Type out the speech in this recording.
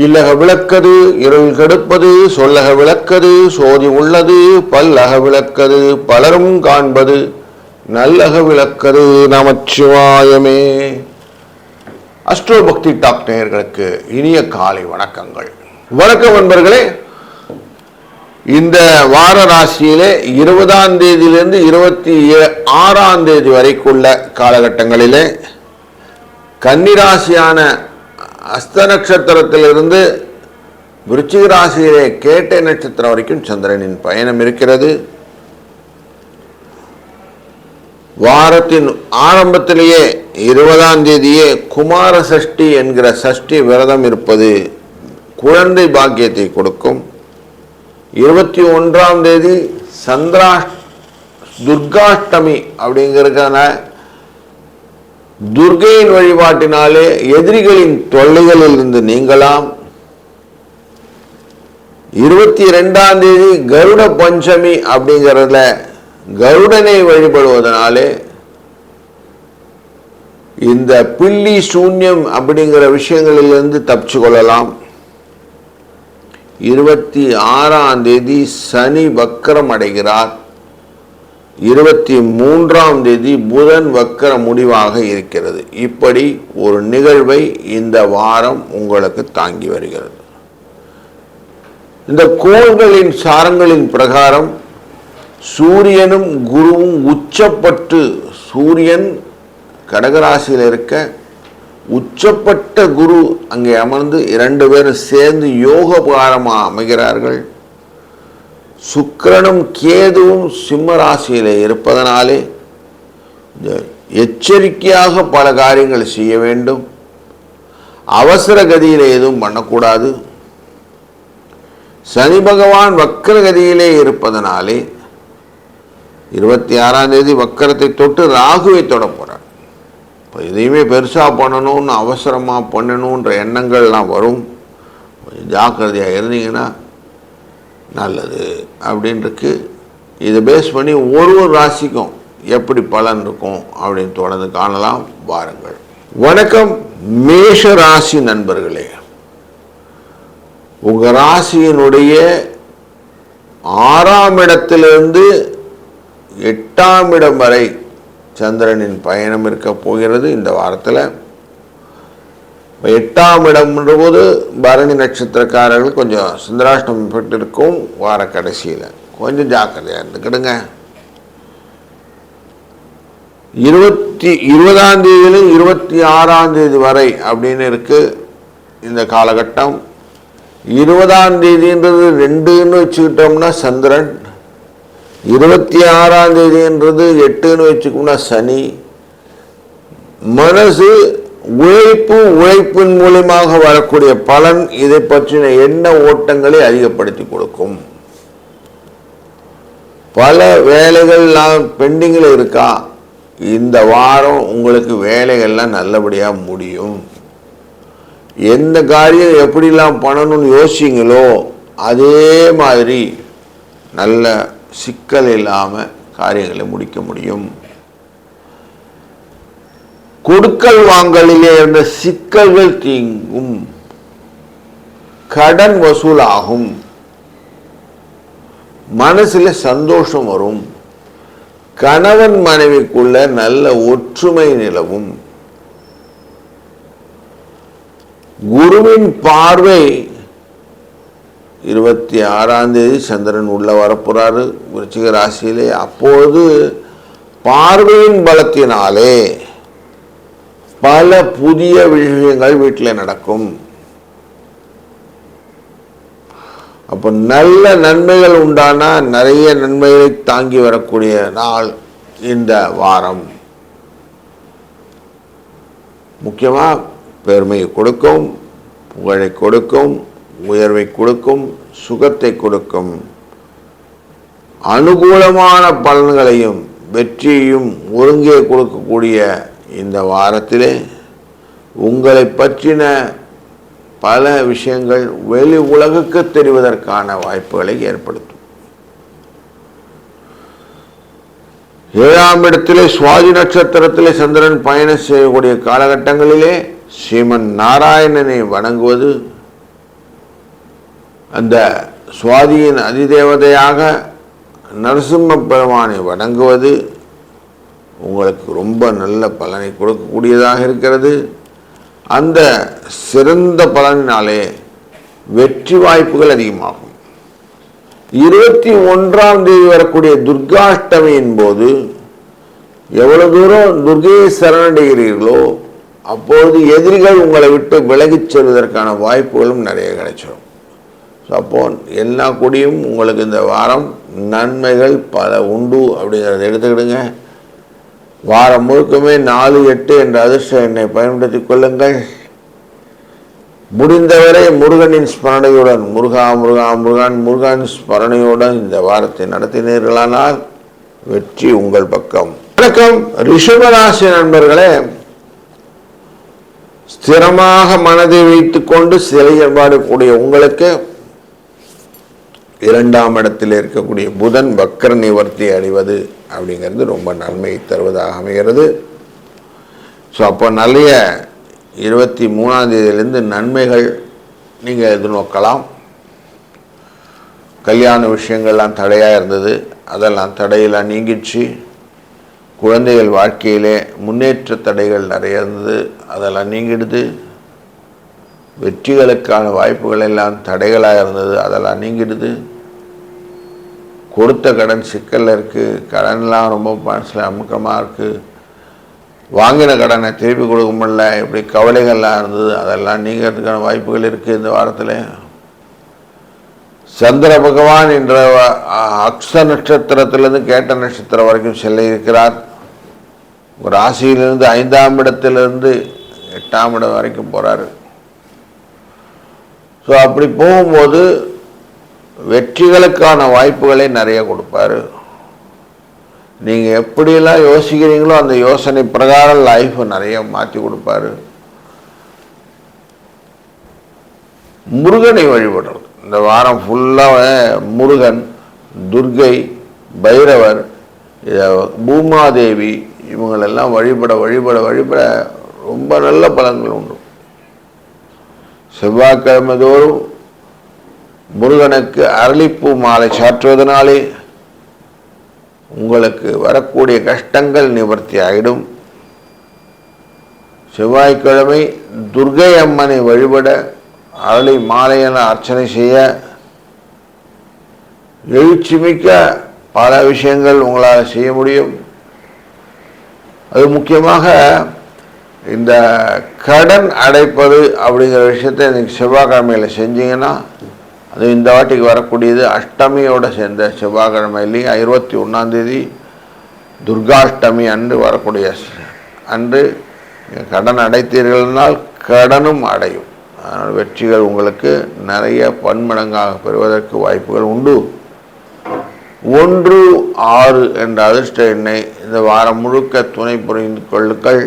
இல்லக விளக்கது இருள் கெடுப்பது சொல்லக விளக்கது சோதி உள்ளது பல்லக விளக்கது பலரும் காண்பது நல்லக விளக்கது நமச்சிவாயமே. அஸ்ட்ரோ பக்தி டாக் நேயர்களுக்கு இனிய காலை வணக்கங்கள். வணக்கம் நண்பர்களே. இந்த வார ராசியிலே 20ஆம் தேதியிலிருந்து 26ஆம் தேதி வரைக்குள்ள காலகட்டங்களிலே கன்னிராசியான அஸ்த நட்சத்திரத்திலிருந்து விருச்சிக ராசியிலே கேட்டை நட்சத்திரம் வரைக்கும் சந்திரனின் பயணம் இருக்கிறது. வாரத்தின் ஆரம்பத்திலேயே 20ஆம் தேதியே குமார சஷ்டி என்கிற சஷ்டி விரதம் இருப்பது குழந்தை பாக்கியத்தை கொடுக்கும். 21ஆம் தேதி துர்காஷ்டமி அப்படிங்கிறதுக்கான துர்கையின் வழிபாட்டினாலே எதிரிகளின் தொல்லைகளில் இருந்து நீங்கலாம். 22ஆம் தேதி கருட பஞ்சமி அப்படிங்கிறதுல கருடனை வழிபடுவதனாலே இந்த பில்லி சூன்யம் அப்படிங்கிற விஷயங்களிலிருந்து தப்பிச்சு கொள்ளலாம். 26ஆம் தேதி சனி வக்கரம் அடைகிறார். 23ஆம் தேதி புதன் வக்கர முடிவாக இருக்கிறது. இப்படி ஒரு நிகழ்வை இந்த வாரம் உங்களுக்கு தாங்கி வருகிறது. இந்த கோள்களின் சாரங்களின் பிரகாரம் சூரியனும் குருவும் உச்சப்பட்டு, சூரியன் கடகராசியில் இருக்க உச்சப்பட்ட குரு அங்கே அமர்ந்து 2 பேரும் சேர்ந்து யோகபாரமாக அமைகிறார்கள். சுக்கிரனும் கேதுவும் சிம்ம ராசியிலே இருப்பதனாலே எச்சரிக்கையாக பல காரியங்கள் செய்ய வேண்டும். அவசர கதியிலே எதுவும் பண்ணக்கூடாது. சனி பகவான் வக்கர கதியிலே இருப்பதனாலே 26ஆம் தேதி வக்கரத்தை தொட்டு ராகுவை தொட போறார். இப்போ எதையுமே பெருசாக பண்ணணும்னு அவசரமாக பண்ணணுன்ற எண்ணங்கள்லாம் வரும். கொஞ்சம் ஜாக்கிரதையாக இருந்தீங்கன்னா நல்லது அப்படின்ட்டு இதை பேஸ் பண்ணி ஒரு ராசிக்கும் எப்படி பலன் இருக்கும் அப்படின்னு தொடர்ந்து காணலாம். வாருங்கள். வணக்கம் மேஷ ராசி நண்பர்களே. உங்க ராசியினுடைய 6ஆம் இடத்திலிருந்து 8ஆம் இடம் வரை சந்திரனின் பயணம் இருக்க போகிறது. இந்த வாரத்தில் 8ஆம் இடம்ன்ற போது பரணி நட்சத்திரக்காரர்கள் கொஞ்சம் சந்திராஷ்டம் எஃபெக்ட் இருக்கும். வார கடைசியில் கொஞ்சம் ஜாக்கிரதையாக இருந்துக்கிடுங்க. 20ஆம் தேதியிலும் 26ஆம் தேதி வரை அப்படின்னு இருக்கு இந்த காலகட்டம். 20ஆம் தேதின்றது 2ன்னு வச்சுக்கிட்டோம்னா சந்திரன், 26ஆம் தேதின்றது 8ன்னு வச்சுக்கோம்னா சனி. மனசு உழைப்பின் மூலமாக வரக்கூடிய பலன் இதை பற்றின எண்ண ஓட்டங்களை அதிகப்படுத்தி கொடுக்கும். பல வேலைகள்லாம் பெண்டிங்கில் இருக்கா, இந்த வாரம் உங்களுக்கு வேலைகள்லாம் நல்லபடியாக முடியும். எந்த காரியம் எப்படிலாம் பண்ணணும்னு யோசிங்களோ அதே மாதிரி நல்ல சிக்கல் இல்லாமல் காரியங்களை முடிக்க முடியும். கொடுக்கல் வாங்கலிலே இருந்த சிக்கல்கள் தீங்கும். கடன் வசூலாகும். மனசுல சந்தோஷம் வரும். கணவன் மனைவிக்குள்ள நல்ல ஒற்றுமை நிலவும். குருவின் பார்வை 26ஆம் தேதி சந்திரன் உள்ள வரப்போறாரு விருச்சிக ராசியிலே. அப்போது பார்வையின் பலத்தினாலே பல புதிய விஷயங்கள் வீட்டில் நடக்கும். அப்போ நல்ல நன்மைகள் உண்டானா நிறைய நன்மைகளை தாங்கி வரக்கூடிய நாள் இந்த வாரம். முக்கியமாக பெருமையை கொடுக்கும், புகழை கொடுக்கும், உயர்வை கொடுக்கும், சுகத்தை கொடுக்கும். அனுகூலமான பலன்களையும் வெற்றியையும் ஒருங்கே கொடுக்கக்கூடிய இந்த வாரத்திலே உங்களை பற்றின பல விஷயங்கள் வெளி உலகுக்கு தெரிவதற்கான வாய்ப்புகளை ஏற்படுத்தும். 7ஆம் இடத்திலே சுவாதி நட்சத்திரத்திலே சந்திரன் பயணம் செய்யக்கூடிய காலகட்டங்களிலே ஸ்ரீமன் நாராயணனை வணங்குவது அந்த சுவாதியின் அதிதேவதையாக நரசிம்ம பெருமானை வணங்குவது உங்களுக்கு ரொம்ப நல்ல பலனை கொடுக்கக்கூடியதாக இருக்கிறது. அந்த சிறந்த பலனினாலே வெற்றி வாய்ப்புகள் அதிகமாகும். 21ஆம் தேதி வரக்கூடிய துர்காஷ்டமியின் போது எவ்வளவு தூரம் துர்கையை சரணடைகிறீர்களோ அப்போது எதிரிகள் உங்களை விட்டு விலகிச் செல்வதற்கான வாய்ப்புகளும் நிறைய கிடைச்சிடும். அப்போ எல்லா கூடியும் உங்களுக்கு இந்த வாரம் நன்மைகள் பல உண்டு அப்படிங்கிறத எடுத்துக்கிடுங்க. வாரம் முழுக்கமே 4, 8 என்ற அதிர்ஷ்ட எண்ணை பயன்படுத்திக் கொள்ளுங்கள். முடிந்தவரை முருகனின் ஸ்மரணையுடன் முருகா முருகா முருகன் முருகன் ஸ்மரணையுடன் இந்த வாரத்தை நடத்தினீர்களானால் வெற்றி உங்கள் பக்கம். வணக்கம் ரிஷபராசி நண்பர்களே, ஸ்திரமாக மனதை வைத்துக் கொண்டு செயல்பாடக்கூடிய உங்களுக்கு 2ஆம் இடத்தில் இருக்கக்கூடிய புதன் வக்கர நிவர்த்தி அடைவது அப்படிங்கிறது ரொம்ப நன்மை தருவதாக அமைகிறது. ஸோ அப்போ நிறைய 23ஆம் தேதியிலிருந்து நன்மைகள் நீங்கள் எதிர்நோக்கலாம். கல்யாண விஷயங்கள்லாம் தடையாக இருந்தது, அதெல்லாம் தடையெல்லாம் நீங்கிடுச்சு. குழந்தைகள் வாழ்க்கையிலே முன்னேற்ற தடைகள் நிறைய இருந்தது, அதெல்லாம் நீங்கிடுது. வெற்றிகளுக்கான வாய்ப்புகள் எல்லாம் தடைகளாக இருந்தது, அதெல்லாம் நீங்கிடுது. கொடுத்த கடன் சிக்கலில் இருக்குது, கடன்லாம் ரொம்ப மனசில் அமுக்கமாக இருக்குது. வாங்கின கடனை திருப்பி கொடுக்க முடியல, இப்படி கவலைகள்லாம் இருந்தது, அதெல்லாம் நீங்கிறதுக்கான வாய்ப்புகள் இருக்குது. இந்த வாரத்தில் சந்திர பகவான் என்ற அக்ஷ நட்சத்திரத்திலிருந்து கேட்ட நட்சத்திரம் வரைக்கும் செல்ல இருக்கிறார். ராசியிலிருந்து 5ஆம் இடத்திலிருந்து 8ஆம் இடம் வரைக்கும் போகிறாரு. ஸோ அப்படி போகும்போது வெற்றிகளுக்கான வாய்ப்புகளை நிறைய கொடுப்பாரு. நீங்கள் எப்படியெல்லாம் யோசிக்கிறீங்களோ அந்த யோசனை பிரகாரம் லைஃப் நிறைய மாற்றி கொடுப்பாரு. முருகனை வழிபடுறது இந்த வாரம் ஃபுல்லாக முருகன், துர்கை, பைரவர், பூமாதேவி இவங்களெல்லாம் வழிபட வழிபட வழிபட ரொம்ப நல்ல பலன்கள் உண்டு. செவ்வாய்க்கிழமை தோறும் முருகனுக்கு அரளிப்பூ மாலை சாற்றுவதனாலே உங்களுக்கு வரக்கூடிய கஷ்டங்கள் நிவர்த்தி ஆகிடும். செவ்வாய்க்கிழமை துர்கை அம்மனை வழிபட அரளி மாலையென அர்ச்சனை செய்ய எழுச்சிமிக்க பல விஷயங்கள் உங்களால் செய்ய முடியும். அது முக்கியமாக இந்த கடன் அடைப்பது அப்படிங்கிற விஷயத்தை இன்றைக்கி செவ்வாய்க்கிழமையில் செஞ்சீங்கன்னா அது இந்த வாட்டிக்கு வரக்கூடியது அஷ்டமியோடு சேர்ந்த செவ்வாய்க்கிழமையிலையும் 21ஆம் தேதி துர்காஷ்டமி அன்று வரக்கூடிய அன்று கடன் அடைத்தீர்கள்னால் கடனும் அடையும். அதனால் வெற்றிகள் உங்களுக்கு நிறைய பன்மடங்காக பெறுவதற்கு வாய்ப்புகள் உண்டு. 1, 6 என்ற அதிர்ஷ்ட எண்ணை இந்த வாரம் முழுக்க துணை புரிந்து கொள்ளுங்கள்.